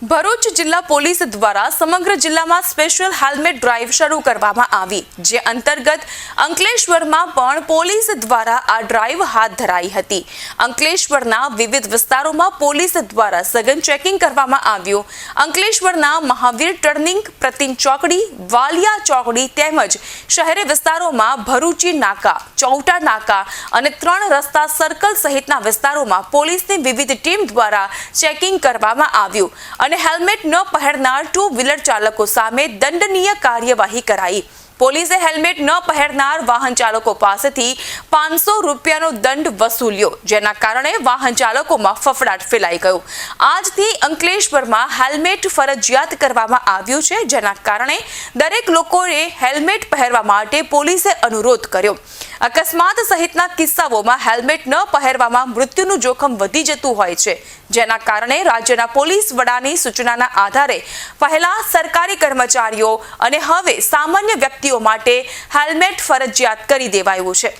ભરૂચ જિલ્લા પોલીસ દ્વારા સમગ્ર જિલ્લામાં સ્પેશિયલ હેલ્મેટ ડ્રાઈવ શરૂ કરવામાં આવી, જે અંતર્ગત અંકલેશ્વરમાં પણ પોલીસ દ્વારા આ ડ્રાઈવ હાથ ધરાઈ હતી. અંકલેશ્વરના વિવિધ વિસ્તારોમાં પોલીસ દ્વારા સઘન ચેકિંગ કરવામાં આવ્યું. અંકલેશ્વરના મહાવીર ટર્નિંગ, પ્રતિમ ચોકડી, વાલિયા ચોકડી તેમજ શહેરી વિસ્તારોમાં ભરૂચી નાકા, ચૌટા નાકા અને 3 રસ્તા સર્કલ સહિતના વિસ્તારોમાં પોલીસની વિવિધ ટીમ દ્વારા ચેકિંગ કરવામાં આવ્યું અને હેલ્મેટ ન પહેરનાર 2 વ્હીલર ચાલકો સામે દંડનીય કાર્યવાહી કરાઈ. પોલીસે હેલ્મેટ ન પહેરનાર વાહન ચાલકો પાસેથી 500 રૂપિયાનો દંડ વસૂલ્યો, જેના કારણે વાહન ચાલકોમાં ફફડાટ ફેલાઈ ગયો. આજથી અંકલેશ્વરમાં હેલ્મેટ ફરજિયાત કરવામાં આવ્યું છે, જેના કારણે દરેક લોકોએ હેલ્મેટ પહેરવા માટે પોલીસે અનુરોધ કર્યો. અકસ્માત સહિતના કિસ્સાઓમાં હેલ્મેટ ન પહેરવામાં મૃત્યુનું જોખમ વધી જતું હોય છે, જેના કારણે રાજ્યના પોલીસ વડાની સૂચનાના આધારે પહેલા સરકારી કર્મચારીઓ અને હવે સામાન્ય વ્યક્તિઓ માટે હેલ્મેટ ફરજિયાત કરી દેવાયું છે.